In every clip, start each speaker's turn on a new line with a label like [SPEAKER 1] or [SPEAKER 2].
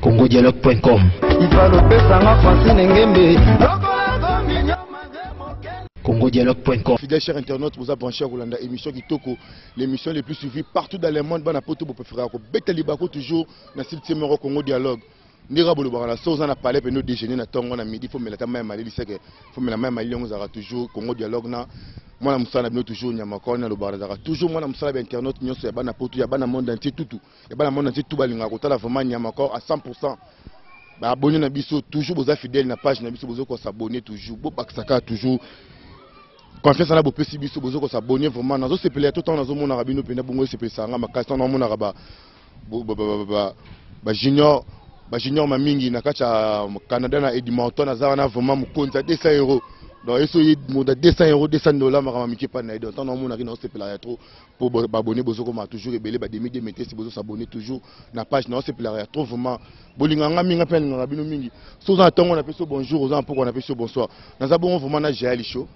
[SPEAKER 1] congodialogue.com. congodialogue.com.
[SPEAKER 2] Fidèles chers internautes, vous avez branché à Rolanda, émission Kitoko, l'émission les plus suivies partout dans le monde. Bon appétit pour préférer. Beteli Bako toujours dans le site Congo Dialogue. Nira bolo bara so on a parlé pour nous déjeuner na tongo na midi faut me la tamay mali liseke faut me la may mali on zara toujours Congo Dialogue na moi na musala bino toujours nyama ko na lo bara zara toujours moi na musala ba internaute nyonso ya bana poto ya bana monde entier tout ya bana monde entier tout balinga ko tala vraiment nyama ko à 100%. Ba abonné na biso toujours boza fidèle na page na biso bozo ko s'abonner toujours bo baksaka toujours confiance na bo pesi biso bozo ko s'abonner vraiment nazo se pele tout temps nazo mona rabino pena bongo se pele sanga makasa na mona raba ba junior ba junior mamingi na kacha Canada na Edmonton azara na vraiment mukonza 200 €. Donc eso yi moda 200 €, 200 $ makama miki pa na Edmonton na mona rina se pele ya trop pour abonner bozo ko ma toujours rebelle ba demi de mettez si bozo s'abonner toujours na page na se pele ya trop vraiment bolinga nga minga pe nga bino mingi so za tongo na peso bonjour aux pour on a peso bonsoir na za bon vraiment na Jaël Show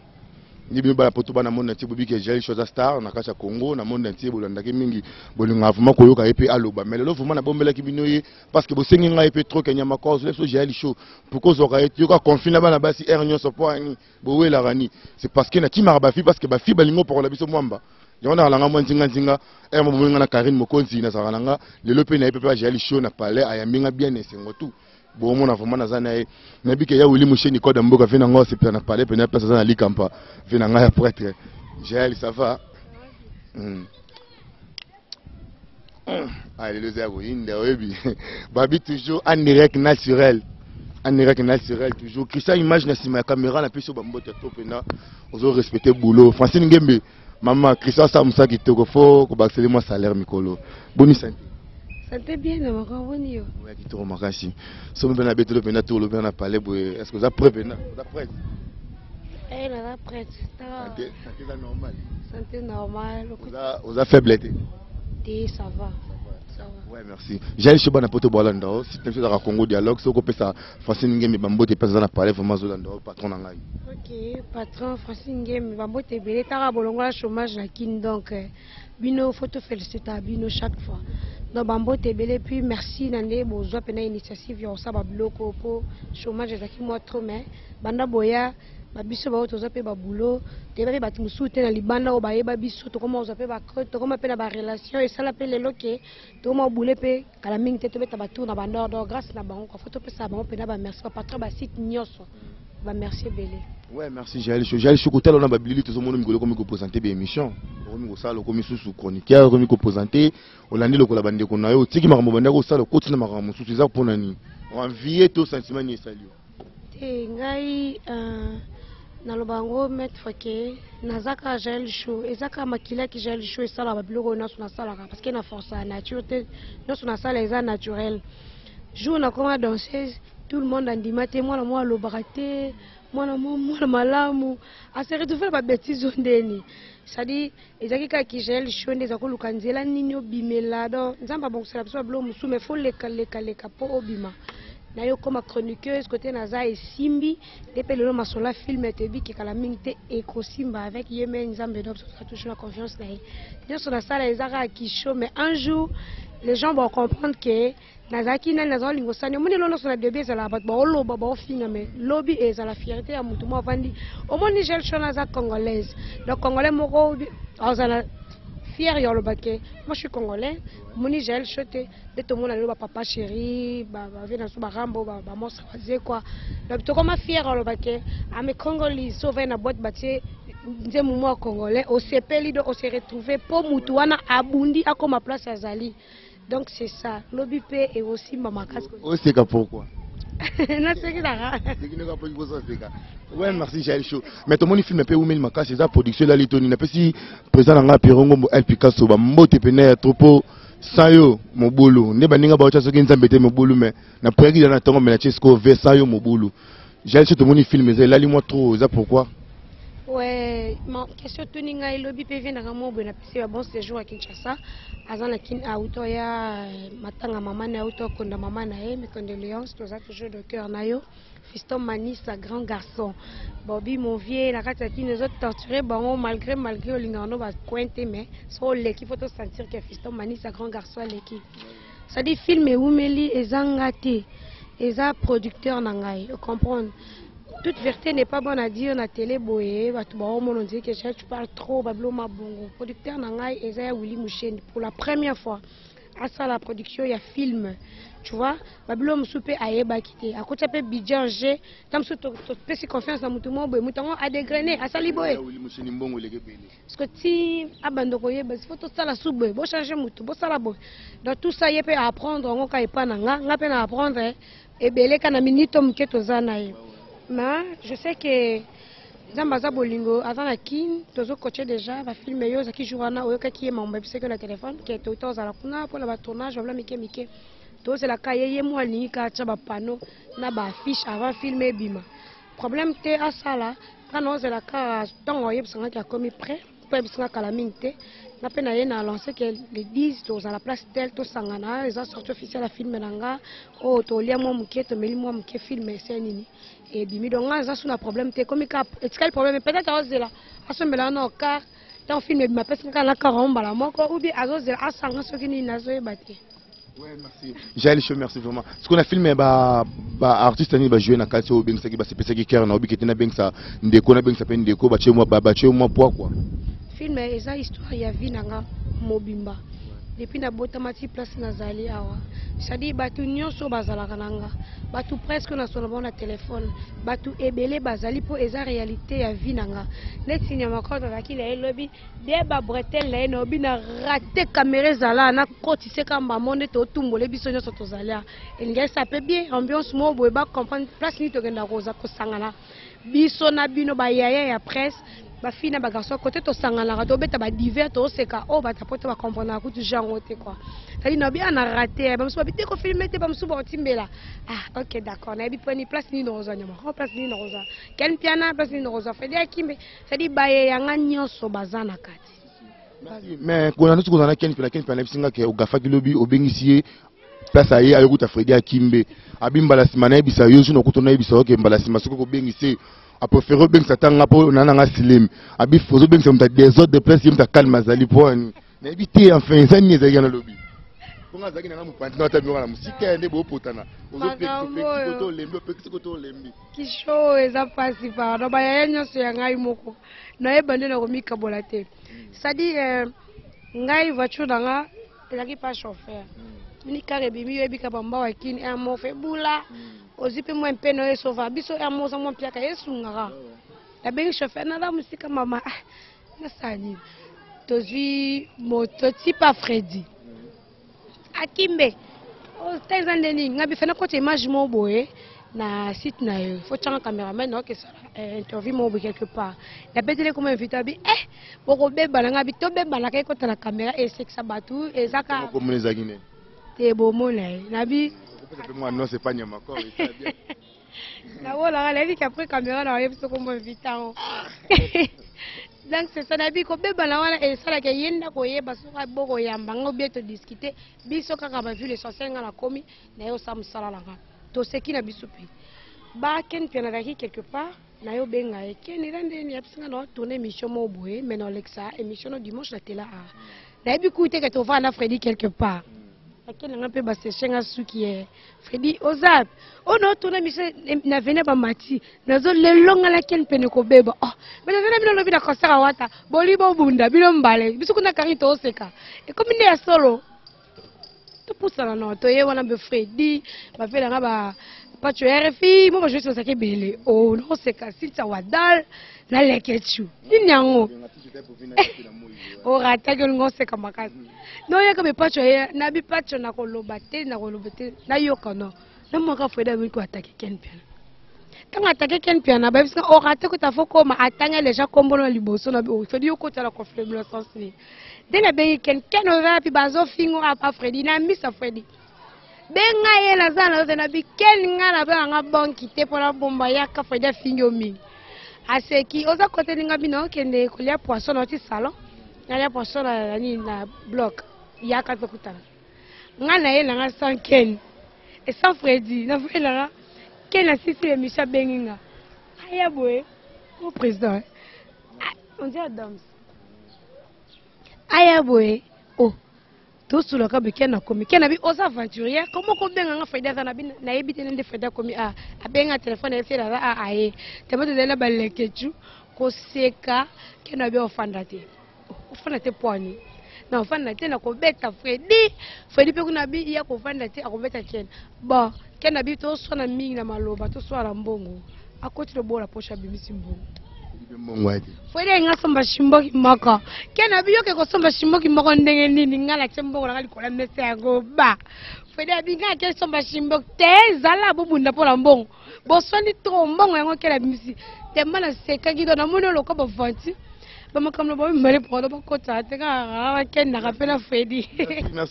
[SPEAKER 2] ni bino bala poto bana monde entier bobi ke Jaël Show za star na kacha Congo na monde entier bolanda ke mingi bolinga vraiment koyoka epe aloba mais lelo vraiment na bombela ki bino ye parce que bosengi nga epe trop kenya makozo leso Jaël Show pourquoi zo ka yoka confine bana basi ernyo so po ani bowela rani c'est parce que na ki maraba fi parce que ba fi balingo pour la biso mwamba yona alanga mwanzinga nzinga mo bolinga na Karine Mokonzi na sakalanga lelo pe na epe pa Jaël Show na palais ayaminga bien esengo tout. Bon, on a vraiment nazana na bike ya wili musheni koda mboka vena ngo se pena parler pena place za na likampa vena nga ya prêtre Jaël ça va allez le zéro inde obi babi toujours en direct naturel toujours Christian image na sima caméra na piso bambote to pena ozo respecter boulot Francine Ngembe maman Christian ça musa kitoko fo ko baxele moi salaire mikolo boni santé.
[SPEAKER 3] Santé bien, on va revenir.
[SPEAKER 2] Oui, qui te remarque si. Si on a besoin de venir tout le bien à parler, est-ce que vous êtes prêt venir? Vous êtes prêt?
[SPEAKER 3] Eh, on est prêt.
[SPEAKER 2] Santé normale.
[SPEAKER 3] Santé normale.
[SPEAKER 2] Vous avez faiblesse?
[SPEAKER 3] Ça va.
[SPEAKER 2] Oui, merci. J'ai le choix de poto bolanda. Si tu es dans le Congo Dialogue, si tu as Francine Ngemi Bambo te pesa na parler vraiment zolanda patron ngai.
[SPEAKER 3] OK, patron Francine Ngemi Bambo te belé tara bolongo la chômage na kin donc bino photo féliciter bino chaque fois. Donc Bambo te belé puis merci nande bozwa pena initiative ya osaba bloko po chômage ezaki moi trop mais banda boya babiso ba otoza pe ba boulot te ba bati musuté na libanda o ba yeba biso to koma oza pe ba to koma pe na ba relation et ça l'appelle lelo ke to koma boulé pe kala mingi te to beta ba tour na banda donc grâce na bango ko photo pe ça bango pe na ba merci ba patron ba site nyoso ba merci belé.
[SPEAKER 2] Ouais, merci Jaël Show. Jaël Show côté là on a babili tout monde ngolo comme ko présenter bien émission. Comme ko sala comme sous chroniqueur comme ko présenter olandi lokola bande ko na yo tiki makambo bande ko sala ko tina makambo sous ça pour nani. On envier tout sentiment ni salio.
[SPEAKER 3] Te ngai na lobango mettre que nazaka Jaël Show ezaka makila ki Jaël Show sala ba biloko na suna sala parce que na force nature te na suna sala eza naturel. Jour na comme danseuse tout le monde andima te moi lo baraté moi malamu asere tu fais pas bêtise ondeni ça dit ezaki ka ki Jaël Show ndeza ko lukanzela nini obimela donc nzamba bon ça so blo musu mais faut le po obima na yo comme chroniqueuse côté naza et simbi depuis le masola film te bi ki kala mingte eko simba avec yemen nzambe donc ça touche la confiance na yo sur la salle ezaka ki show mais un jour les gens vont comprendre que nazaki na nazo lingo sani moni lono sur la début ça la bat ba oloba ba ofinga mais lobby et ça la fierté ya mutu mo vandi au moni Jaël Show naza congolaise donc congolais moko azana fier yo lo baké moi je suis congolais moni Jaël Show te de tout monde lo papa chéri ba vena so ba rambo ba mosa waze quoi donc to comme fier yo lo baké ame congolais sauver na boîte baté nze mumo congolais au sepeli do on se retrouver pour mutu wana abundi akoma place azali. Donc c'est ça, lobby et aussi maman casque.
[SPEAKER 2] Oh c'est quoi pourquoi?
[SPEAKER 3] Non c'est qui là?
[SPEAKER 2] Ouais merci Jaël Show. Mais tout le monde filme peu ou même makas c'est ça production la litoni na pesi président nga Pirongo El Picasso ba mbote pena tropo sayo mobulu ne baninga ba ocha soki nzambete mobulu mais na poyaki na tongo mais na chesco ve sayo mobulu. Jaël Show tout le monde filme ça là moi trop ça pourquoi?
[SPEAKER 3] Ouais, ma question tuninga ilobi PV na kamo bona pese bon séjour à Kinshasa. Azana kin auto ya matanga mama na auto konda mama na mes condoléances, tous a toujours de cœur na yo. Fiston Manissa, grand garçon. Bobby mon vieux, la kata qui nous a torturé bon malgré olingano va cointer mais sur l'équipe faut sentir que Fiston Manissa, grand garçon l'équipe. Ça dit film et Oumeli et Zangate. Et ça producteur nangai, vous comprenez? Toute vérité n'est pas bonne à dire na télé boye, on dit que tu parles trop, babloma bongo. Producteur nangai et ça Willy Mouchen pour la première fois. À ça la production il y a film. Tu vois, bablom soupe aeba kité. À côté pe bidjangé, tam sou to pesi confiance dans mutumo boye, mutango a dégrainé, à sali boye.
[SPEAKER 2] Willy Mouchen mbongo leke bele.
[SPEAKER 3] Parce que si abandoko yeba, il faut tout ça la soupe, bo changer mutu, bo sala boye. Dans tout ça il peut apprendre, on ka epa nga pe na apprendre et belé kana minito mketo zana ye. Mais je sais que Zambaza Bolingo, avant la kin, tous coachés déjà, va filmer yo, qui joue na oyoka qui est mon bébé, c'est que le téléphone, qui est autant à la kuna pour le tournage, on va mike. Tous c'est la cahier moi ni ka tchaba panneau, na ba affiche avant filmer bima. Problème té à ça là, quand on c'est la ka tant on y a qui a commis prêt, pour y a la mine na pena yena lancé que les 10 tous à la place tel to sangana, ils ont sorti officiel la film nanga, oh to lia moi muketo meli moi muke film c'est nini. Et bimi donc ça c'est un problème té comme est-ce quel problème peut-être à là à ce mélange non car dans film ma personne quand la caramba la moko ou bien à sanga ce qui ni nazo e baté.
[SPEAKER 2] Ouais, merci. Jaël Show, merci vraiment. Ce qu'on a filmé, artiste ni jouer na kalso ou bien ça qui va se passer qui cœur na obi qui tena bien ça ndeko na bien ça peine ndeko bache moi poids quoi.
[SPEAKER 3] Film et ça histoire ya vie nanga mobimba. Depuis na botamati place nazali awa. C'est-à-dire batu nyonso bazala kananga. Batu presque na solo na téléphone. Batu ebele bazali po eza réalité ya vie nanga. Net cinéma ko na ki la lobby de ba bretel la no bi na raté caméra zala na kotise kamba monde to tumbole biso nyonso tozali. Engel ça peut bien ambiance mo boye ba comprendre place ni to genda koza ko sangana. Biso na bino ba yaya ya presse. Ba fille na ba garçon côté to sangana to beta ba divers to seka o ba tapoto ba comprendre ku tu genre te quoi. Ça dit na bien na raté ba mso ba te ko filmer te ba mso ba timbela. Ah OK d'accord na bi poni place ni roza nyama. Ko place ni roza. Ken piana place ni roza. Fait dia kimbe. Ça dit ba ye yanga nyonso bazana kati.
[SPEAKER 2] Mais ko na tuko na ken piana bisinga ke ugafa kilobi obengisi place aye ayokuta Fredi Akimbe. Abimbala simana bisa yosu no kutona bisa ke mbala simasoko ko bengisi après faire bien ça tanga po nana silim abi fozo bien ça des autres de presse yimta calme zali poani na éviter enfin ça ni ezali na lobby konga zaki na mupanti na tabi na musika ende bo potana ozo peki koto lembi peki koto lembi
[SPEAKER 3] kisho eza pasi pa no ba yenyo se ngai moko na ebande na komika bolate ça dit ngai voiture danga elaki pas chauffeur ni kare bimi yebika bamba wakini amo fe bula ozipe mo mpeno esova biso amo za mo piaka esungara la bengi chauffeur na la musika mama na sani tozwi moto type Fredi Akimbe o tenzandeni ngabi fena côté image mo boye na site na yo faut changa cameraman no que ça interview mo boye quelque part la betele comme invité bi boko beba na ngabi to beba na kai kota la caméra et c'est que ça batu et zaka
[SPEAKER 2] comme les agine
[SPEAKER 3] te bomo na bi
[SPEAKER 2] moi non c'est pas nyama quoi ça bien
[SPEAKER 3] na voilà la vie qu'après caméra na yebso comme invitant donc c'est ça na bi ko beba na wana et ça la ke yenda ko yeba soka boko yamba ngo bieto discuter biso kaka ba vu les sosenga na komi na yo samsala la to seki na biso pi ba ken pena daki quelque part na yo benga e ken irande ni apsinga no tourner émission mo boye mais non lexa émission dimanche la télé na bi kuite que to va na Fredi quelque part akena ngape ba seshenga suki e Fredi ozap ono tourner émission na venir ba mati nazo lelonga la ken pene ko beba mais na venir bino lobi na concert wata boli bo bunda bino mbale biso kuna karito oseka e comme ne ya solo to pusana no to ye wana be Fredi ba fela nga ba pacho RFI mo ba jouer sur ça ke bele oh no seka sita wadal na lekechu ninyango o rata ke ngo seka makasi no ya ka be pacho ye na bi pacho na koloba te na yoka no na mo ka Fredi bi ko attaquer ken piano tanga attaquer ken piano ba bisa o rata ko ta foko ma atanga les gens kombono liboso na bi o Fredi ko tala ko flemme le sens ni dena be ken over pi bazo fingo apa Fredi na misa Fredi benga ye na zana na bi ken nga na ba nga banki te pona bomba ya ka Fredi fingo mi aseki oza côté ninga bino kende kolia poisson na salon na poisson na bloc yaka to kutana ngana ye na nga sans ken et sans Freddy na vela ken na sisi émission benginga aya boy au président on dit Adams aya boy oh tout sur le cas de ken na komi ken na bi oza aventurier comment ko benga nga Freddy na bi na yebite nde Freddy komi a benga téléphone e fela a aye temo de la balekechu ko seka ken na bi ofanda te poani na ofanda te na ko beta Freddy pe kuna bi ya ko ofanda te akobeta ken bon ken na bi to so na mingi na maloba to so ala mbongo akoti to bola posha bimisi mbongo Freddy nga somba shimboki moko ken na bi yoke ko somba shimboki moko ndenge nini ngala chembongo na likola mese yango ba Freddy bi nga ke somba shimboki te zala bubunda pola mbongo bosoni to mbongo yango kela bimisi te mana seka gido na mono loko bo vanti.
[SPEAKER 2] Merci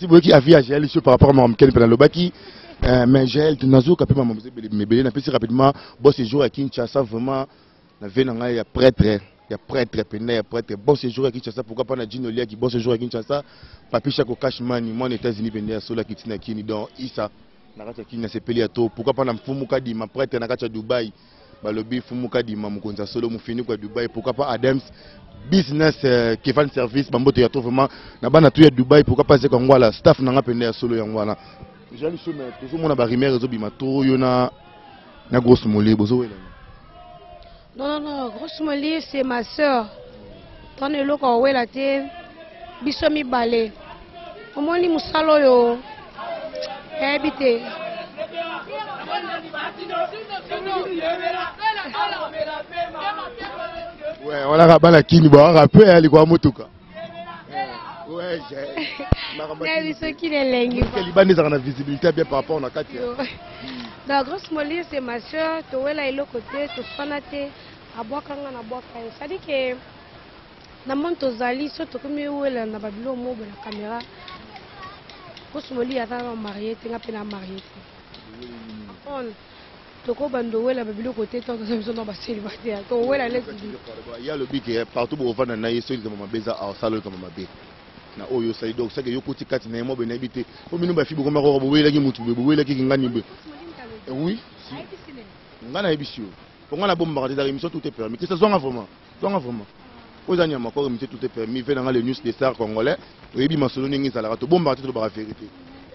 [SPEAKER 2] beaucoup à Gel par rapport à mon Ken Penalobaki. Mais Gel, tu n'as pas pu me rapidement. Bon séjour à Kinshasa, vraiment, il y a prêtre, il y a prêtre. Bon séjour à Kinshasa, pourquoi pas na Ginolia qui bon séjour à Kinshasa. Papi Chako Cashman, moi en États-Unis, à Sola Kitina Kini, dans Issa, Nakata Kina Sepeliato, pourquoi pas na Fumuka di ma prêtre Nakata Dubaï, Balobi Fumuka di ma Mukonza Solo, Mufini kwa Dubaï, pourquoi pas Adams. Business qui fait service bambote ya to vraiment na bana tu ya Dubaï pourquoi pas c'est comme la staff na ngapende ya solo yango wana j'ai lu sur mais tout monde na ba rimer zo bima to yo na grosse molly bozo wela
[SPEAKER 3] non grosse molly c'est ma sœur ton eloko wela te biso mi balé omoni musalo yo ebité
[SPEAKER 2] ouais, on a rabat la kini, bon, on a peu, elle est quoi, motoka. Ouais, j'ai.
[SPEAKER 3] C'est qui les lingues.
[SPEAKER 2] Les Libanais ont la visibilité bien par rapport à Katia.
[SPEAKER 3] La grosse molly, c'est ma soeur, tu vois là, elle est l'autre côté, tu sonates, à boire quand on a boire. Ça dit que, dans mon tozali, surtout comme où elle a un babylon mobile, la caméra, grosse molly, elle a marié, tu as peine à marier.
[SPEAKER 2] Il y a le big partout pour vendre un aïe, celui de ma beza à salon comme ma bé. Na oyo sai donc ça que yo koti kati na mo be na bité. O minu ba fi bo ma ko bo wela ki mutu bo wela ki ngani be. Oui, si. Ngana ebisio. Pour ngana bomba ka des émissions tout est permis. Que ça soit vraiment. Vraiment. Aux années ma ko remis tout est permis. Fait dans les news des stars congolais. Oyebi masolo ningi sala to bomba to ba vérité.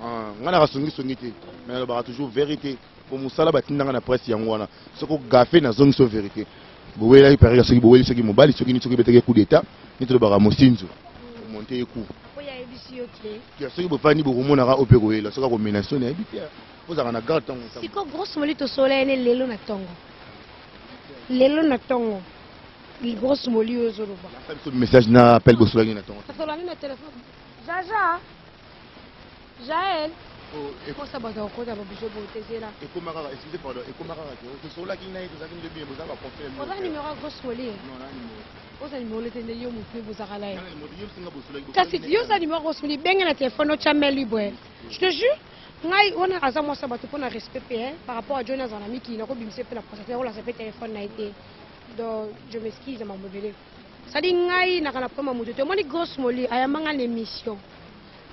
[SPEAKER 2] Ah, ngana ka songi te. Mais ba toujours vérité. Pour musala batinda na presse yango wana soko gafé na zone so vérité bowela yi pari soki boweli soki mobali soki ni soki beteke coup d'état ni to ba mosinzo monter coup
[SPEAKER 3] oya ebisi yoke
[SPEAKER 2] ya soki bo fani bo komona ka opé koyela soka ko menacer na ebiti poza kana garde tango
[SPEAKER 3] siko grosse molly to soleil ne lelo na tongo li grosse molly ozo loba
[SPEAKER 2] ça message na appel bo soleil na tongo
[SPEAKER 3] ça la na téléphone Jaël. Et comment ça va dans le code à Baboujo Botezela? Et comment excusez pardon, et comment que sur la qui n'a pas de bien, vous avez confirmé. Vous avez numéro grosse solé. Non, là numéro. Vous avez numéro le téléphone yo mouté vous a ralé. Kasi yo ça numéro grosse solé, benga na téléphone no chamel libre. Je te jure, ngai on a azamo ça bato pour na respecter par rapport à Jonas en ami qui n'a pas bimsé pour la procédure la ça téléphone n'a été. Donc je m'excuse à m'embêter. Ça dit ngai na kana prendre moto. Moi ni grosse molly aya manga l'émission.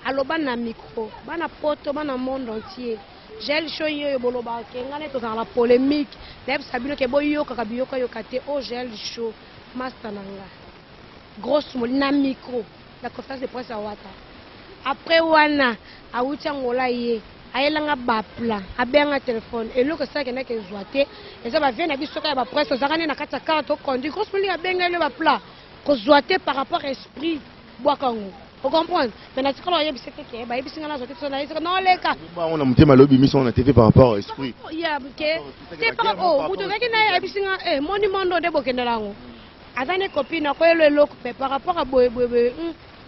[SPEAKER 3] Alors bana micro, bana poto, bana monde entier. J'ai le show yo boloba kengane to dans la polémique. Deb sabino ke boyo kakabiyo ko yokate o j'ai le show master nanga. Grosse molly na micro, la conférence de presse à Wata. Après wana awuti ngola ye, ayelanga bapla, abenga téléphone et le que ça ke na ke zoate, et ça va venir na biso ka ba presse zakane na kata carte conduit. Grosse molly abenga le bapla. Ko zoate par rapport à esprit boakango. Vous comprenez? Mais na tikolo yebi sekeke ba yebi singana zote so na yisika non leka
[SPEAKER 2] ba on a mutema lobi mission na TV par rapport à esprit
[SPEAKER 3] ya ke c'est pas oh vous devez que na yebi singa monument ndo de bokendelango atane copine ko yelo eloko par rapport à boye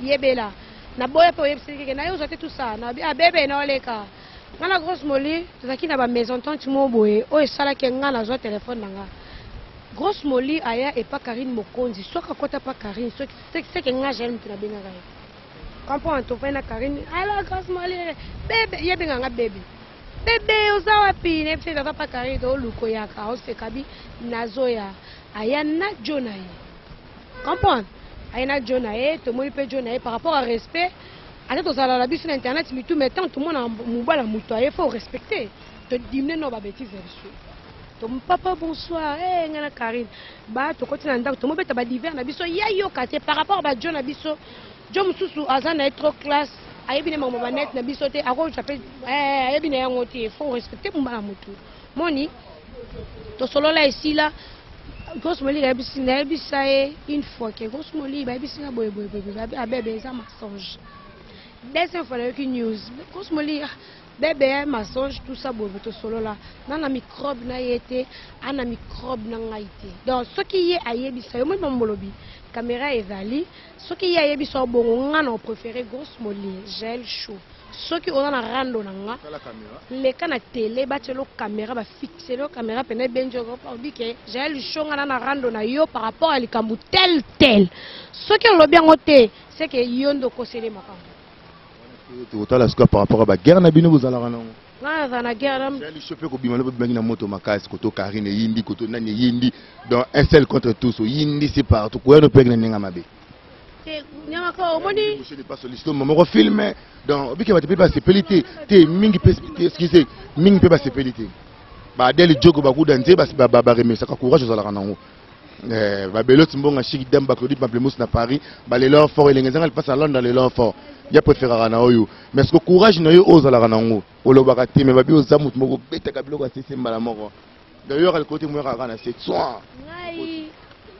[SPEAKER 3] yebela na boye po yebi sekeke na yo zote tout ça na bébé na leka ngana grosse molly tozaki na ba maison tante mo boye o esala ke ngana zo téléphone nanga grosse molly aya et pas Karine Mokonzi soka kota pas Karine c'est que nga j'aime tu na benga comprends tu fais na Karine alors grosse molly bébé yebinga nga bébé bébé ozawa pi ne fait papa Karine do luko yaka o se kabi nazoya ayana jonaye comprendre ayana jonaye to mo pe jonaye par rapport à respect à tout ça la biso sur internet mais tout mettant tout le monde en mobala muto il faut respecter te diminuer no ba bêtise verso to papa bonsoir ngana Karine ba to kotina ndako to mo beta ba divers na biso ya yo kate par rapport ba jona biso jo mususu azana trop classe ayebine mama banet na biso te ako j'appelle ayebine yango te faut respecter mbala mutu moni to solo la ici là grosse moli la bisa une fois que grosse moli ba bisa boy bébé ça mensonge deuxième fois avec une news grosse moli bébé mensonge tout ça boy to solo là na microbe na yete ana microbe na ngaité donc ce qui est ayebisa yo mo molobi caméra ezali ce qui est ayebisa bongo ngana on préféré grosse moli gel chaud ce qui on a rando nanga les kana télé batelo caméra ba fixer le caméra pene benjo ko pa bike gel chaud ngana na rando na yo par rapport à likambu tel ce qui on lo bien ngote c'est que yondo ko sele makambo
[SPEAKER 2] tu la score par rapport à la guerre na bino vous allez non
[SPEAKER 3] na guerre
[SPEAKER 2] j'ai chopé ko bimalo bimaki na moto makasi koto Karine yindi koto nani yindi dans un seul contre tous yindi c'est partout ko no pegna ninga mabe
[SPEAKER 3] nyama ko moni
[SPEAKER 2] je n'ai pas sollicité mon film donc bike ba te pas sepelité te mingi excusez mingi pe ba sepelité ba deli jogo ba kudanze ba remesa ka courage za la ranango ba belo timbonga shiki damba Claudie Pamplemousse na Paris ba les leur fort et les gens passent à Londres dans les leur fort ya préférera na oyo mais ce que courage na yo oza la ranango olobaka te mais ba bi ozamut moko beta ka biloko sese mbala moko d'ailleurs le côté moi kana c'est soin
[SPEAKER 3] ngai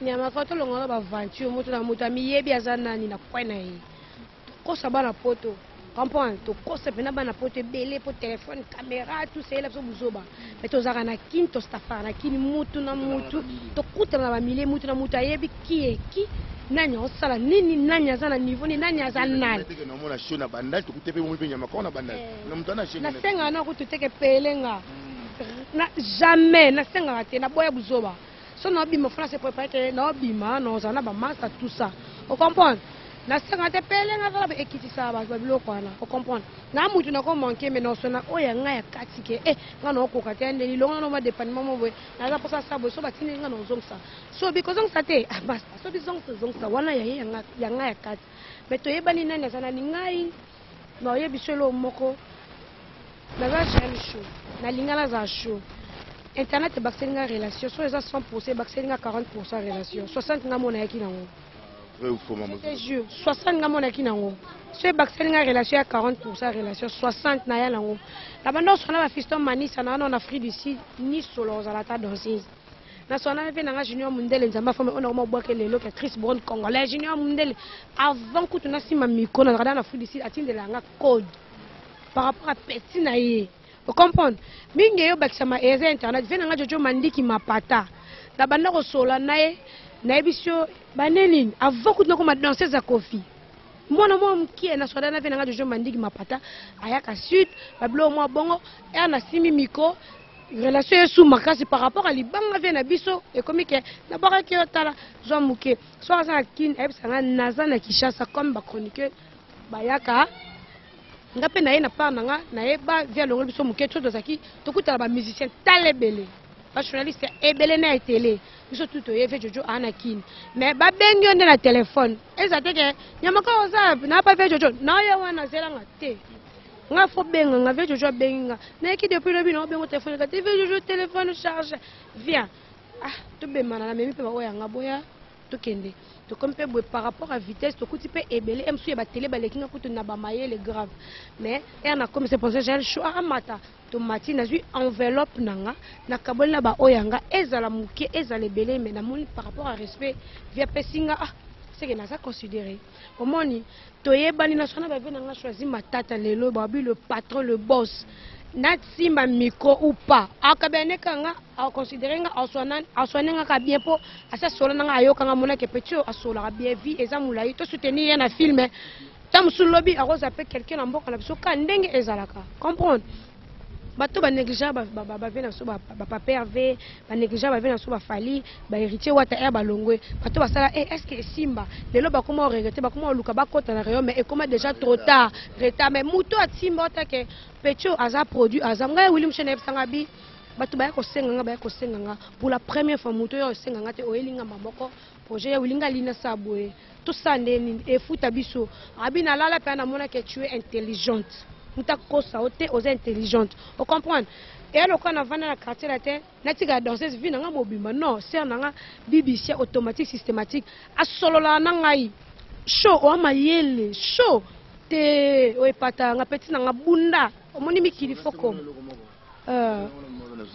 [SPEAKER 3] nyama ko to longola ba aventure moto na moto miyebi azanani na kwena yi ko sabana poto comprendre to ko se pena bana poto belé pour téléphone caméra tout c'est là so buzoba mais to zaka na kin to stafa na kin mutu na mutu to kuta na ba mile mutu na mutu ayebi ki nani osala nini nani azana niveau ni nani azana nani
[SPEAKER 2] na mona shona bandal to kutepe mo pe nyama ko na bandal na mutana shena
[SPEAKER 3] na senga na ko tuteke pelenga na jamais na senga te na boya buzoba so na bima fona se préparer que na bima na ozana ba massa tout ça on comprend na senga te pelenga za ba ekitisa ba biloko wana on comprend na mutu na ko manquer mais na sona oya nga ya katike nga na ko katende li longa no ma département mo boy na za posa sabo so ba tini nga na ozongsa so because on sate basta so bizongsa wana ya nga ya kat mais to yebani nani azana ni ngai na yebiselo moko na za gel chaud na lingala za chaud internet bakselinga relation so eza 100% bakselinga 40% relation 60 nga mona yaki nango
[SPEAKER 2] vrai ou faux maman
[SPEAKER 3] je jure 60 nga mona yaki nango so bakselinga relation ya 40% relation 60 na ya nango la bando sona ba fiston manisa na en Afrique du Sud ni solo za la ta danseuse na sona pe na junior mundele nzamba fome on a mo boke lelo que Chris Brown congolais junior mundele avant que tu na sima miko na rada na Afrique du Sud atindela nga code par rapport à petit na ye. Vous comprenez? Mingi yo bakisama eza internet vena nga jojo mandiki mapata. La banda ko sola nae na ebisio banelin avant que tu na danser za kofi. Mwana mo mkie na soda na vena nga jojo mandiki mapata ayaka sud bablo mo bongo e na simi miko relation sous makasi par rapport à libanga vena biso et comme que na baka ki otala zo muke so za kin ebsanga naza na Kishasa comme ba chroniqueur bayaka ngape na ye na part nanga na ye ba via longo biso muke to dozaki to kutala ba musicien talebele ba journaliste ebele na télé biso tout ye fait jojo anakin mais ba bengi onde na téléphone eza teke nyamaka oza na ba fait jojo na ye wana zela ngate nga fo benga nga fait jojo benga na ki depuis le bino bengo téléphone ka fait jojo téléphone charge viens to be mana na memi pe ba oya nga boya to kende to comme peu par rapport à vitesse to kuti pe ebele msu ya ba télé ba lekinga kutu na ba mayele grave mais et na comme c'est pour ça j'ai le choix mata to mati na zui enveloppe nanga na kabola ba oyanga ezala muke ezala ebele mais na moni par rapport à respect via pesinga c'est que na ça considérer au moni to yebani na sona ba vena nga choisi matata lelo ba bi le patron le boss Natsimba micro ou pas akabene kanga a considérer nga aswananga ka bien po asa solo nga ayoka nga mona ke petit asola bien vie eza mulai to soutenir na film tam sous lobby a rosa pe quelqu'un en mboka na biso ka ndenge ezalaka comprendre bato ba négligeant ba vena so ba papa Hervé ba négligeant ba vena so ba fali ba héritier wata ba longwe bato ba sala est-ce que simba lelo ba comment regretter ba comment luka ba kota na rayon mais et comment déjà trop tard retard mais muto a simba ta ke pecho aza produit azanga William Chenef sangabi bato ba ko senga pour la première fois muto yo senga te oyelinga mamoko projet ya wilinga lina sabwe tout ça ndeni e futa biso abina lala pe na mona que tu es intelligente muta kosa ote aux intelligente on comprend et alors quand on va dans la quartier la terre natika danseuse vie nanga mobima non c'est nanga BBC automatique systématique a solo la nangai show o mayele show te o epata nga petit nanga bunda omoni mikili foko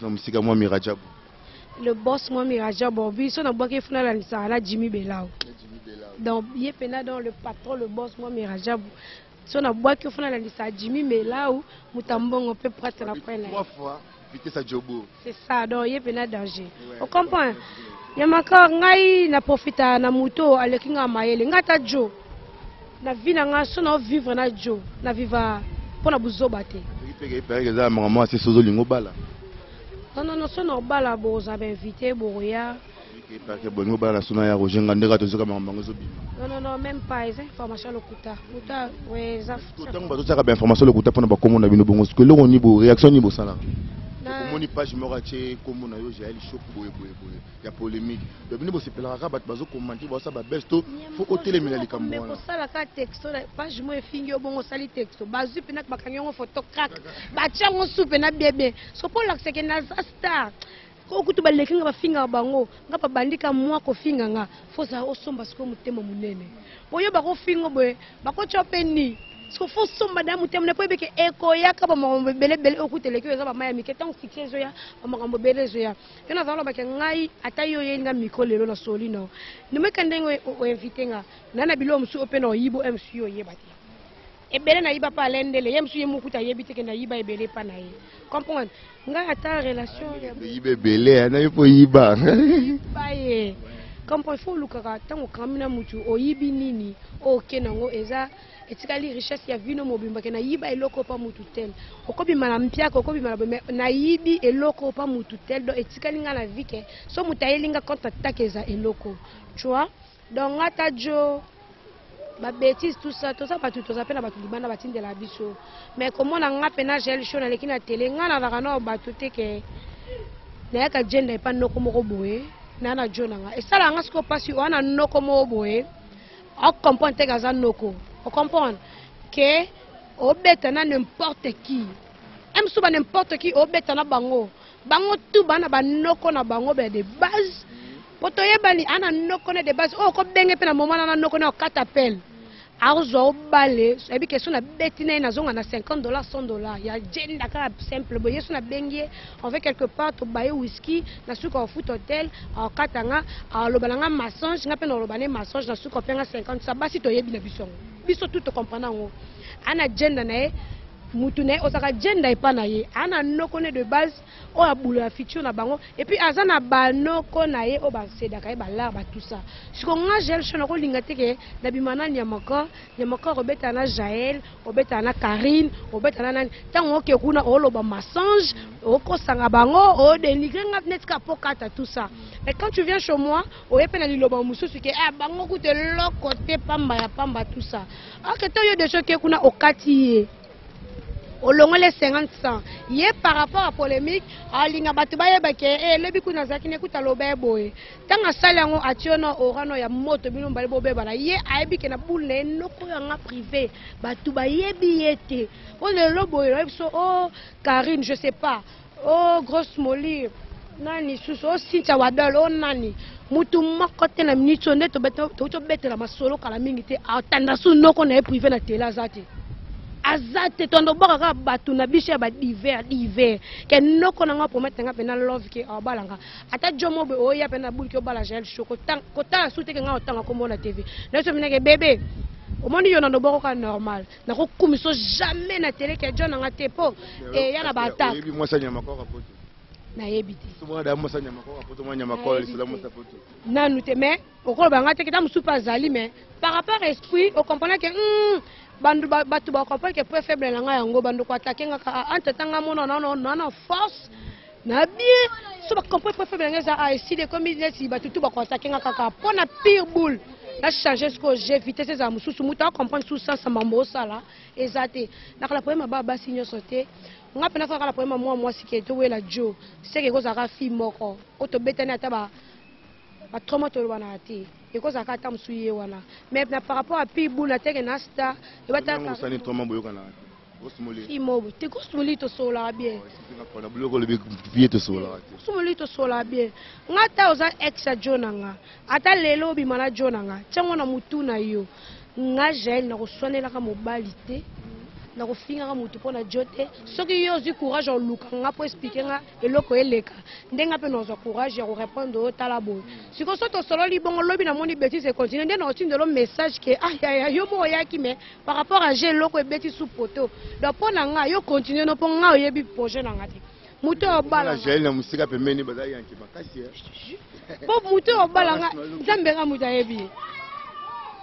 [SPEAKER 2] musika moi Mirajabu
[SPEAKER 3] le boss moi Mirajabu biso na boke funa la nisala Jimmy Belao donc il pena dans le patron le boss moi Mirajabu si on a bois que fona la lisa Jimmy Belao mutambongo peut prendre la prenne
[SPEAKER 2] trois fois vitesse à Jobo
[SPEAKER 3] c'est ça donc il pena danger on comprend ya makar ngai na profita na moto alekinga mayele ngata jo na vina nga so na vivre na jo na viva pona buzoba te
[SPEAKER 2] peke za maman c'est sozo lingo bala
[SPEAKER 3] non so na bala bo za ben invité boya
[SPEAKER 2] peke bongo bala sona ya rojenga ndeka tozoka maman zo bima
[SPEAKER 3] non même pas les informations lokuta muta ouais za
[SPEAKER 2] tant ba tozaka ba information lokuta pona ba komona bino bongo ce que lo ni bo réaction ni bo sala komoni page moko tie komona yo j'ai ali shop boye ya polémique de bino bo sepela ka bat bazo commenter ba sa ba besto faut hôtel mena likambo
[SPEAKER 3] mais ko sala ka texto page mo efingi bongo sali texto bazu pena ba kanyo photo crack ba chango soupe na bébé so pour l'accès que na star ko kutu balekinga bafinga bango ngapa bandika mwa ko finga nga foza osomba siko mutema munene boyo bako fingo boye bako chopeni siko fo somba da mutema ne poebeke eko yaka ba makambo bele okuteleki eza ba maya miketan succès ya ba makambo bele zoya yona zalo ba ngai atayo yenga mikolelo na solino nimeka ndengo o inviter nga nana bilo msu open o yibo MC yo yebati ebele na yiba pa lendele yemsu yemukuta yebite ke na yiba ebele pa na ye comprendre nga ata relation ya
[SPEAKER 2] yiba ebele na yopo yiba
[SPEAKER 3] baye comprendre faut lukaka tango kamina mutu oyibi nini okenango eza etikali richesse ya vino mobimba ke na yiba eloko pa mutu tel okobima na mpia okobima na yibi eloko pa mutu tel do etikali nga na vike so mutayelinga contre attaque eza eloko tu vois donc ata jo ba bêtise tout ça pas tout ça pena batu libanda batinde la biso mais comment na nga pena gel show na lekina télé nga na vakana batu te ke na yaka gender pa noko moko boye na na jona nga et ça la nga siko pasi wana noko moko boye on comprend te gaza noko on comprend que obeta na n'importe qui même si ba n'importe qui obeta na bango tout bana ba noko na bango be de base poto yebali ana noko na de base o ko benge pe na moment na noko na katapel arzo balé ebi question na betina na zonga na $50 $100 ya jenda ka simple boye so na bengie on fait quelque part to baye whisky na suka foot hotel a katanga a lobalanga massage nga pe na lobane massage na suka penga 50 ça basi to yebi na biso tout to comprendre ngo ana jenda na e mutu ne osaka jenda epa na ye ana noko ne de base o abula futur na bango et puis azana banoko na ye o ba sedaka e ba la ba tout ça siko nga gel shono ko linga teke na bimana nyamaka obeta na Jaël obeta na Karine obeta na nani tango ke kuna o loba massage o ko sanga bango o dénigrer nga net ka pokata tout ça et quand tu viens chez moi o epena li loba mususu ke bango ku te loko te pamba ya pamba tout ça ok to yo de choses ke kuna okati au long les 50 cents yé par rapport à polémique alinga batu baye bake lebi kuna zakine kuta lobe boy tanga salango ationo orano ya moto bino mbali bobe bana yé aibi ke na boule noko nga privé batu baye biete on le lobo so oh Karine je sais pas oh grosse molly nani suso oh Cynthia Wadol oh nani mutu makote na minute neto to betela masolo kala mingi te atanda su noko na privé na tela zate azate tondo baka batu na biche ba divers ke noko na nga promettre nga pena love ke abalanga ata jomo be oya pena buli ke bala gel choko kota sute ke nga otanga ko mona TV na so mineke bébé au monde yo na ndoboko ka normal na ko kumiso jamais na télé ke jona nga tepo e ya na bata
[SPEAKER 2] ebi moi sanya makora poto
[SPEAKER 3] na yebite
[SPEAKER 2] somo da mosa nyama ko apoto mo nyama ko lisala mosa poto
[SPEAKER 3] nanu te mais okolo banga te kita musupa azali mais par rapport à esprit on comprend que bandu batu ba comprend que point faible na nga yango bandu ko attaquer nga entre tanga mona na force na bien so ba comprend point faible nga za ici de comme il si batu tout ba ko attaquer nga kaka pona pire boule na changer ce que j'ai vitesse za mususu muta comprendre sous ça ça mambo sala ezate na kala poema baba sinyo sauter nga pena fa kala poema moi siketo wela jo seke ko za ka fi moko oto betani ata ba trop to wana ati eko za ka ta musuye wana mais par rapport à pibu na teke na sta e bata ka
[SPEAKER 2] musani to mambo yokana osmoli
[SPEAKER 3] imobo te ko smoli to sola bien
[SPEAKER 2] na buloko le vie to sola
[SPEAKER 3] smoli to sola bien nga ta oza exa jonanga ata lelo bi mana jonanga chango na mutu na yo nga gel na ko sonela ka mobali te na ko finga ka mutu pona jote soki yo zi courage en luka nga po expliquer nga eloko eleka ndenga pe no zo courage ya ko répondre au talabo siko soto solo li bongo lobi na moni bêtise et continue ndena otinde lo message que ya yo mo ya ki mais par rapport à gel loko e bêtise sous poteau donc pona nga yo continue no pon nga oyebi projet na nga te mutu obala
[SPEAKER 2] gel na musika pembeni bazali yanki makasi
[SPEAKER 3] po mutu obala nga nzambe ka mutu ayebi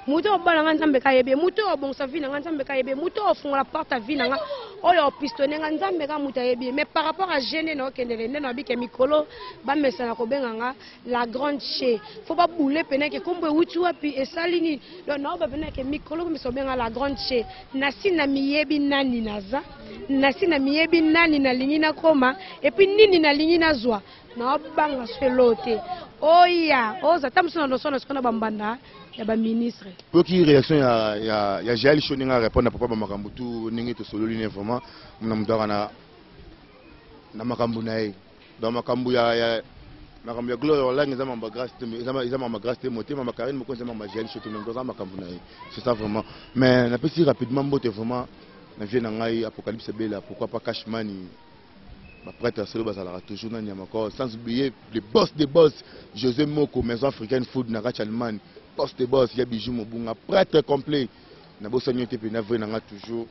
[SPEAKER 3] muto obala nga nzambe ka yebe muto obongsa vie na nga nzambe ka yebe muto ofungola porte à vie na nga oyo pistonner nga nzambe ka muta yebe mais par rapport à gêner na okendele nde na bike mikolo ba mesa na kobenga nga la grande chez faut pas bouler pene ke kombo wuti wapi esali ni donc na ba pene ke mikolo ko mesa benga la grande chez nasi na miyebi nani naza nasi na miyebi nani na lingi na koma et puis nini na lingi na zwa na banga selote oya oza tamsona no sona skona bambanda ya ba ministre
[SPEAKER 2] pour qui réaction ya Jaël Choninga répondre à papa makambo tout ningi to solo li vraiment na mudara na makambo nae dans makambo ya makambo ya gloire la ngeza mamba grâce ils mamba grâce te moté mama Karine moko ngeza mamba Jaël Choninga dans makambo nae c'est ça vraiment mais na petit rapidement mbote vraiment na vie na ngai apocalypse bela pourquoi pas cash money ma prêtre solo bazala toujours na nyamako sans oublier les boss des boss José Moko maison africaine food na Rachalman boss de boss, il y a Bijou Mobunga, prêtre complet. Na bossagno te pe na vrai na toujours.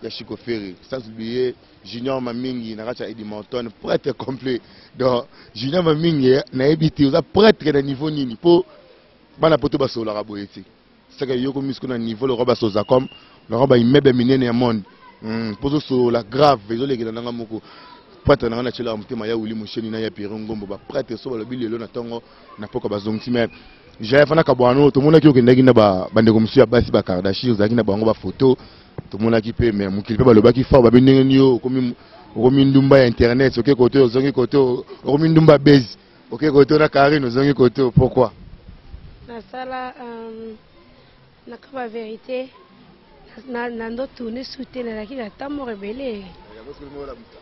[SPEAKER 2] Ya Chico Ferry, sans oublier Junior Mamingi na racha Edimonton, prêtre complet. Donc Junior Mamingi na ebité aux prêtre na niveau nini po bana poto baso la raboyeti. C'est que yoko misko na niveau le roba soza comme le roba imebe minene ya monde. Pozo so la grave, ezole ke na nga moko. Prêtre na chela mutema ya uli musheni na ya Pirongombo ba prêtre so ba lobile lo na tongo na poko bazongsi mais j'ai fait un cabano, tout le monde qui est na bande comme si abasi ba Kardashian, ozaki na bango ba photo, tout le monde qui peut mais mon clip ba loba ki fa ba benenyo comme ndumba internet, OK côté ozongi côté comme ndumba base, OK côté na Karine ozongi côté pourquoi?
[SPEAKER 3] Na sala na kaba vérité na ndo tourner souter na ki ta mo rebelle.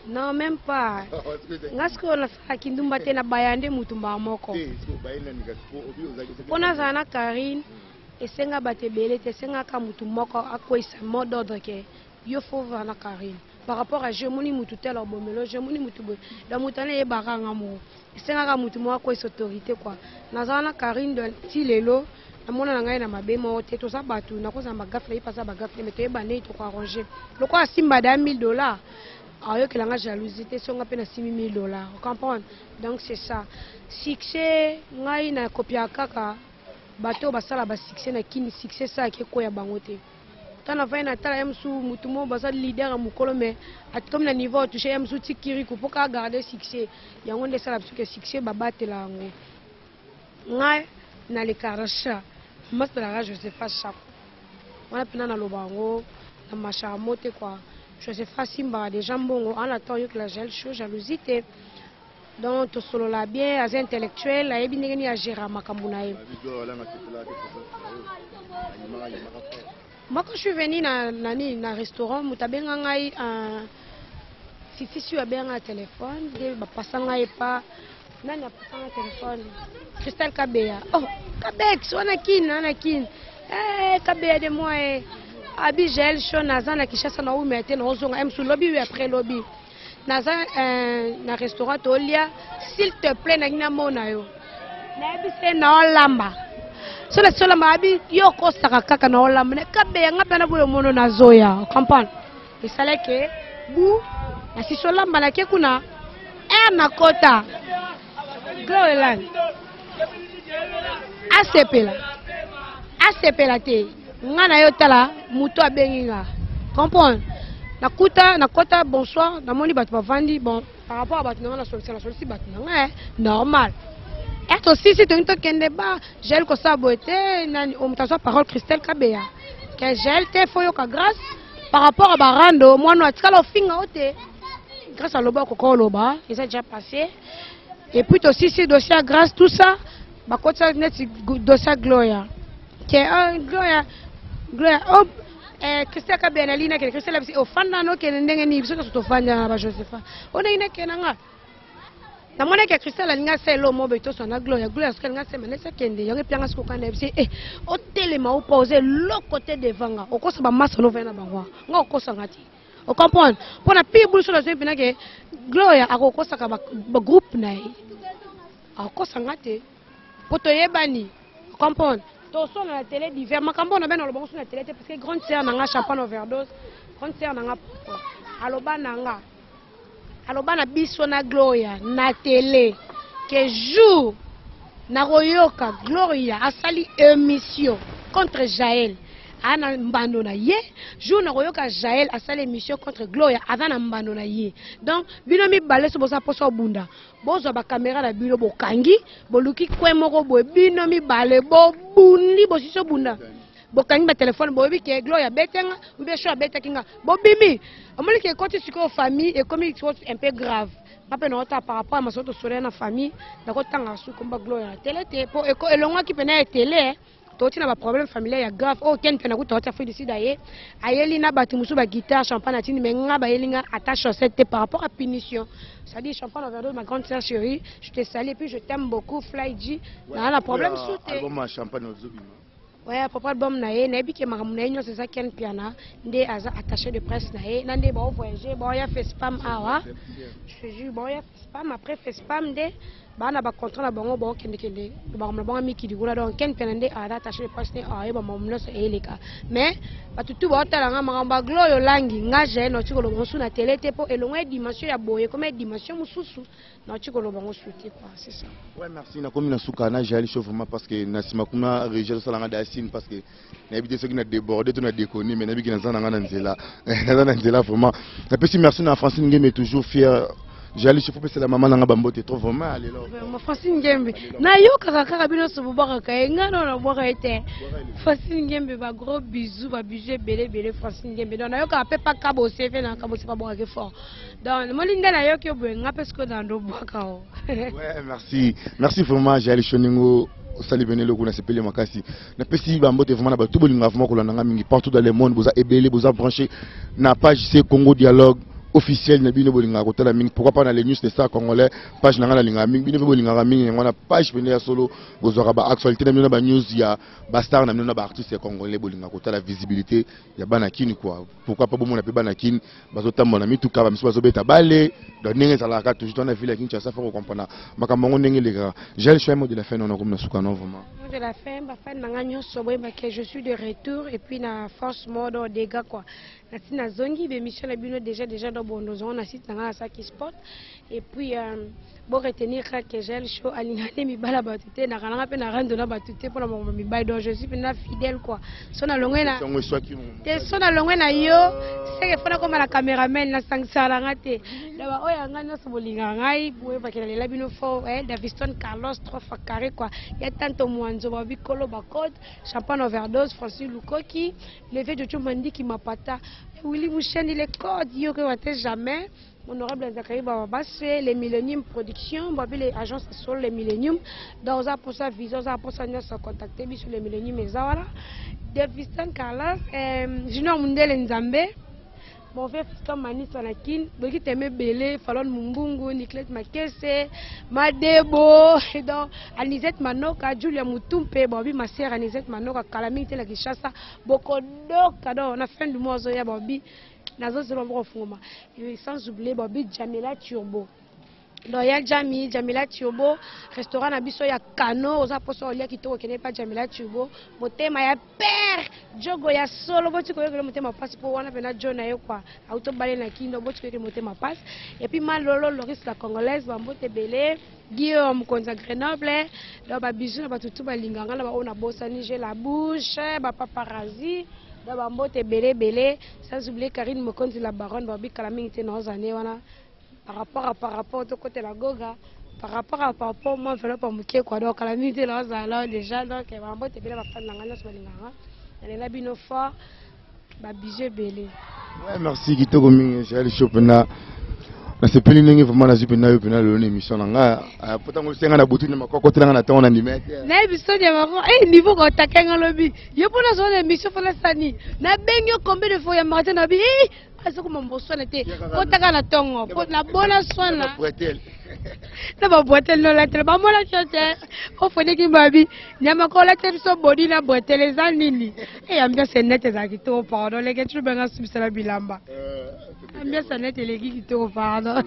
[SPEAKER 3] Non, même pas. Ngasko na fa kindumba tena bayande mutumba moko. Pona zana Karine esenga batebele te senga ka mutu moko akoisa mot d'ordre ke yo faut vana Karine. Par rapport à Jemoni mutu tel obomelo Jemoni mutu bo. Da mutane e baranga mo. Esenga ka mutu mo akoisa autorité quoi. Na zana Karine de tilelo na mona ngai na mabemo te to sa batu na ko za magafle ipasa bagafle mais to e bane to ko arranger. Loko asimba da $1000. Alors que la jalousie, c'est un peu de $6 000. Vous comprenez? Donc c'est ça. Succès, ngai na kopia kaka, bateau basala ba succès na kini succès ça qui ko ya bangote. Tana va na tala msu mutumo basa leader à mukolo mais at comme na niveau touché msu tikiri ko poka garder succès. Yango nde sala parce que succès babate la ngo. Ngai na le karasha. Mas la Joseph Chapo. On a pena na lobango na machamote quoi. Joseph Simba des jambons en attendant que la gel chaud jalousie donc tout solo la bien as intellectuel la ebinengeni a gérer makambunae. Moi quand je suis venu na restaurant mutabenga ngai fifi sur a bien un téléphone de ba pasanga e pa nani a pasanga téléphone Christelle Kabea oh Kabex wana kin Kabea de moi abi gel chaud naza na Kishasa na ou mette na ozonga em sous lobby après lobby naza na restaurant tolia s'il te plaît na ngina mona yo na bise na olamba sola mabi yo ko saka kaka na olamba ne kabe ngapa na bulo mono na zoya comprendre et ça là que bu na si solamba na ke kuna nakota Gloeland asepela te nga na yo tala muto abengi nga comprendre nakota bonsoir namoni bato bavandi bon par rapport à bato nanga na solisi bato nanga normal et aussi si tongi tokende ba gel kosa boete nani omutazo parole Christelle Kabeya que gel te fo yoka grâce par rapport à barando mwana atikala ofinga ote grâce à loba koko loba ils ont déjà passé et puis aussi si dossier grâce tout ça ba kota net dossier Gloria que Gloria oh Christelle Kabeya na lina que Christelle bisi ofanda no ke ndenge ni biso to fanda na ba Josepha ona ina ke nanga na mona ke Christelle alinga selo mo beto so na Gloria ska nga sema nesa kende yango pianga siko kana bisi o telema o poser le côté devant o kosa ba masa no vena bangwa nga o kosa ngati o comprendre pona pi bulu so la zepi na ke Gloria akokosa ka ba groupe na yi akosa ngati poto yebani o comprendre to so na télé divers makambo na beno lo bongo so na télé parce que grande sœur nanga champagne overdose grande sœur nanga aloba na biso na Gloria na télé que jour na royoka Gloria asali émission contre Jaël ana mbando na ye jour na royoka Jaël asali émission contre Gloria avant mbando na ye donc bino mi baleso bosa poso bunda bozo ba caméra na bino bokangi boluki kwe moko boye bino mi bale bo bundi bosiso bunda bokangi ba téléphone boyebi ke Gloria betenga ou bien choix betekinga bo bimi amoli ke côté siko famille et comme il soit un peu grave après non par rapport à ma soto sore na famille na ko tanga su komba Gloria télé te po et longa ki pena télé toti na ba problème familial ya grave oh ken pena ko toti afri d'ici daye ayeli na batu musu ba guitare champagne atini mais nga ba yelinga attache chaussette par rapport à punition ça dit champagne overdose ma grande sœur chérie je te salue et puis je t'aime beaucoup Flyji na la problème sous te
[SPEAKER 2] album champagne ozobima
[SPEAKER 3] ouais à propos album na ye na biki makamu na yenyo c'est ça ken piana nde aza attaché de presse na ye na nde ba voyager ba ya fait spam awa je te jure ba ya spam après fait spam nde bana ba contrat na bango ba kende ba ngam bango miki di gula donc ken penande ada attaché de presse ne aye ba mamno so eleka mais batutu ba otala nga makamba Gloria langi nga je no chiko lo bonsu na télé te po elongwe dimension ya boye comme dimension mususu na chiko lo bongo souti quoi c'est ça
[SPEAKER 2] ouais merci na komi na suka na jali chaud vraiment parce que na sima kuna région salanga d'Assine parce que na habité ceux qui na débordé tout na déconné mais na biki na zana nga na nzela na nzela vraiment na pesi merci na Francine Ngeme toujours fier Jali chef c'est la maman nanga bambo te trop vraiment allez là
[SPEAKER 3] ma Francine Ngembe na yo kaka bino so bobaka kay nga no na boka ete Francine Ngembe ba gros bisous ba budget belé Francine Ngembe donc na yo ka pepa ka bo CV na ka bo se pas boka ke fort donc mo linda na yo ke bo nga pesko dans do boka o
[SPEAKER 2] ouais merci vraiment Jali Choningo sali benelo kuna sepele makasi na pesi bambo te vraiment na ba tout bolinga vraiment ko langa mingi partout dans le monde boza ebele boza branché na page c'est Congo Dialogue officiel na bino bolinga kotala mingi pourquoi pas na les news de ça congolais page na ngana linga mingi bino bolinga mingi ngana page pene ya solo bozora ba actualité na bino ba news ya ba star na bino na ba artiste congolais bolinga kotala visibilité ya bana kini quoi pourquoi pas bomona pe bana kini bazotamba na mituka ba miso bazobeta bale donc ndenge ça la ka toujours dans la ville kincha ça faut comprendre makambo ndenge les gars j'ai le choix de la fin non comme na suka non vraiment
[SPEAKER 3] de la fin ba fan na nganyo soboy ba que je suis de retour et puis na force mode des gars quoi na zongi be mission na bino déjà dans bon nous on assiste na ça qui sport et puis bon retenir que j'ai le show alingane mi bala batute na kana pe na rando na batute pour mon mi bail donc je suis na fidèle quoi sona longwe na te sona longwe na yo c'est que fona comme la caméraman na sangsala ngate da ba oya ngana so bolinga ngai boye ba kela la bino fo Daviston Carlos 3 fois carré quoi ya tanto mwanzo ba bikolo ba code champagne overdose Francis Lukoki levé de Chumandi qui m'apata Willy Mouchen il est code yo que va jamais honorable Zachary Bababasse les Millennium Production babi les agences sur les Millennium dans ça pour ça vision ça pour ça nous contacter sur les Millennium et ça voilà Daviston Carlos Junior Mundele Nzambe mon frère Fiston Manis Wanakin Boki Teme Belé Falon Mumbungu Nicolas Makese Madebo donc Anisette Manoka Julia Mutumpe Bobi ma sœur Anisette Manoka Calamité la Kishasa Bokodo cadeau on a fin du mois Zoya Bobi Nazo Zelo Fungoma et sans oublier Bobi Jamila Turbo donc il y a Jamila Tiobo restaurant na biso ya Kano oza poso olia kitoko kene pa Jamila Tiobo motema ya père jogo ya solo boti ko yekele motema passe pour wana pena John ayo kwa auto balé na kindo boti ko yekele motema passe et puis Malolo Loris la congolaise bambote belé Guillaume Konza Grenoble donc ba biso na batutu balinganga na ba ona bossa Niger la bouche ba paparazzi donc bambote belé sans oublier Karine Mokonzi la baronne babi kala mingi te na ozane wana par rapport au côté de la Goga, par rapport moi je ne pas me quoi donc la minute là déjà donc on va te bien va prendre la sur l'ingara elle est bino fort ba bijou belé
[SPEAKER 2] ouais merci kitoko mingi j'ai le chopena na se peli ningi vraiment na zipena yo pena le émission nga pourtant on senga na botu na makoko tanga na ton animateur
[SPEAKER 3] na biso de mako niveau ko takenga lobi yo pona so émission fona sani na benyo combien de fois ya matin na bi est-ce que mon bosso n'était pas ta tongo pour la bonne soin là na ba boitel no la tele ba mo la tete o fone ki babi nyama ko la tele so body na boitel za nini e ambiance net za kito pardon les gars tu benga subsala bilamba ambiance net les gars kito pardon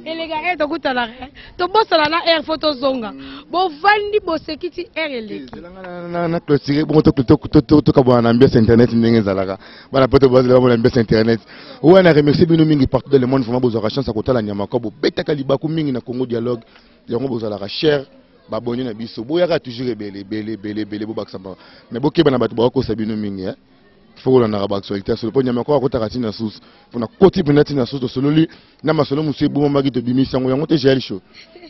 [SPEAKER 3] et les gars to kutala to bossa na air photo zonga bo vandi bo sekiti air eleki
[SPEAKER 2] na clôturer bon to ka bon ambiance internet ndenge zalaka bana poto boss la bon ambiance internet ouais na remercier bino mingi partout dans le monde vraiment bozaka chance akotala nyama ko bo betaka libaku mingi na Congo dialogue yango bozalaka cher ba boni na biso boyaka toujours belé bo baksamba mais bokeba na bato ba ko sabino mingi hein faut la naraba actualité sur le point nyama ko akotaka tina source pour na koti penati na source solo li na masolo musu bo magi to bimisa ngo yango te gel show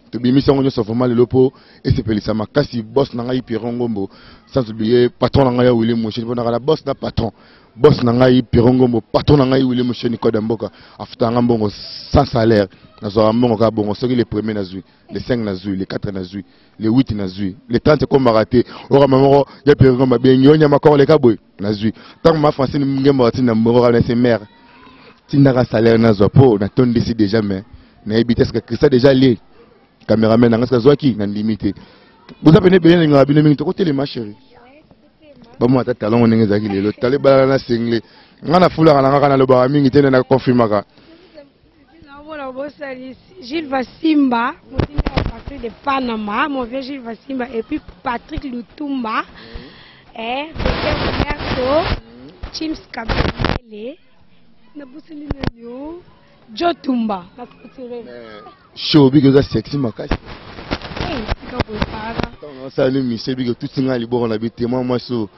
[SPEAKER 2] to bimisa ngo nyoso vraiment le lopo et c'est pelisa makasi boss na ngai Pirongombo sans oublier patron na ngai William Mosheni bona la boss na patron boss na ngai Pirongombo patron na ngai William Mosheni ko damboka afuta ngambongo sans salaire na zo mbongo ka bongo soki les premiers na zui les 5 na zui les 4 na zui les 8 na zui les 30 comme raté ora mamoro ya Pirongombo bengi onya makoro le kaboy na zui tant ma français ngembo atina mboro na ses mères tinaka salaire na zo po na ton décide déjà mais na ebite ce que ça déjà lié caméraman na ngasa zwaki na limité vous appelez bien les ngabino mingi to côté les ma chérie ba mo atata longo ndenge zaki lelo tale bala na single ngana fula na ngaka na loba mingi tena na confirmaka
[SPEAKER 3] Gilles Vassimba, mon Patrick de Panama, mon vieux Gilles Vassimba, et puis Patrick Lutumba, et Chims Kabele, Joe Tumba.
[SPEAKER 2] Show big as sexy makasi. Ça le monsieur big tout singa libo na bité moi so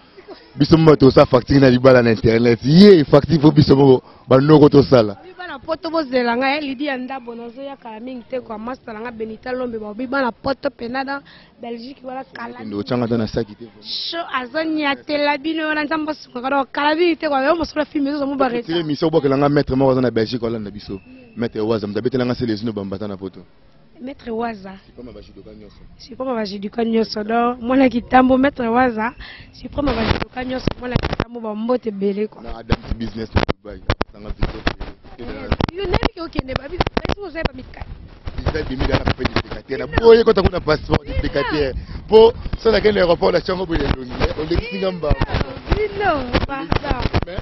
[SPEAKER 2] bisomo to sa facture na libala na internet. Yé facture fo bisomo ba noko to sala.
[SPEAKER 3] Na poto bozela nga Lydie Ndabo nazo ya kala mingi te kwa master nga Benita Lombe ba biba na poto penada Belgique wala kala
[SPEAKER 2] ndo changa na saki te
[SPEAKER 3] show azonya tela bino na nzambo sunga kala bi te kwa yo mosolo film zo mo bareta
[SPEAKER 2] tele mission bokela nga maître mo na Belgique wala na biso maître waza mtabetela nga selezino bambata na poto
[SPEAKER 3] maître waza si poma bajiduka nyoso do mwana kitambo maître waza si poma bajiduka nyoso mwana kitambo ba mbote belé quoi
[SPEAKER 2] na adam business na Dubai na video
[SPEAKER 3] you never okay ne babi c'est vous avez mikka
[SPEAKER 2] ça demi dans la petite dictateur boye ko takuna passeport dictateur po ça la quel aéroport la chango boye ndoni on le kingamba
[SPEAKER 3] non pardon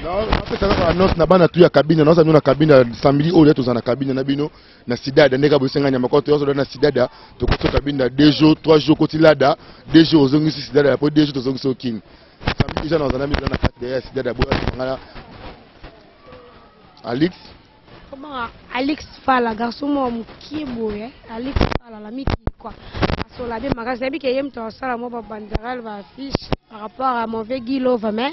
[SPEAKER 2] non après ça va annonce na bana tu ya cabine non ça nous na cabine 100 000 euros na cabine na bino na sidada ndeka bosenga nyama ko to na sidada to ko cabine na 2 jours 3 jours ko tilada 2 jours zongi sidada après 2 jours to zongi so king ça déjà dans na na 4 derrière sidada boye ngala Alex
[SPEAKER 3] comment Alex Fala garçon mon kibo Alex Fala la miki quoi sur la bien magasin bi ke yem to sala mo ba banderal ba affiche par rapport à mon vieux Guilo mais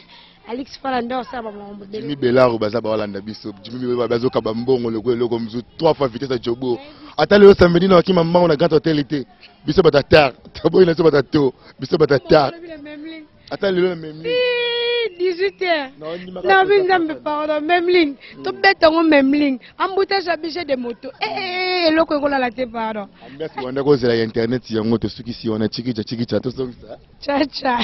[SPEAKER 3] Alex Fala ndo ça ba mo
[SPEAKER 2] Jimmy Belaro baza ba Holanda biso Jimmy bazo ka ba mbongo le ko mzu 3 fois vitesse à Jobo ata le samedi na kima mama na grand hôtel été biso bata tar tabo ina so bata to biso bata tar ata le même
[SPEAKER 3] 18h. Non, mais non, pardon, même ligne. Tout bête en même ligne. Embouteillage obligé de moto. Le Congo la té pardon.
[SPEAKER 2] Merci, on a causé la internet si on te suki si on a chiki cha tout ça.
[SPEAKER 3] Cha cha.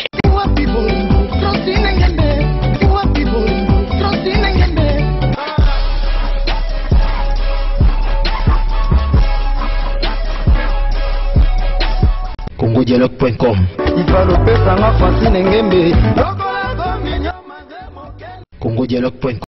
[SPEAKER 1] congodialogue.com congodialogue.com